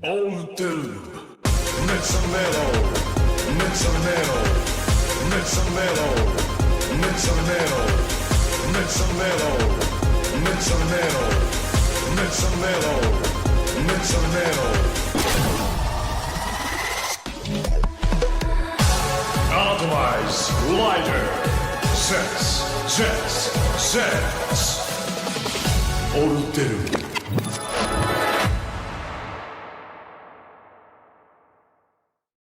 Orderm. Mezzanero, mezzanero, mezzanero, mezzanero, mezzanero, mezzanero, mezzanero, mezzanero. Atomize lighter. Zeztz, Zeztz, Zeztz. Orderm.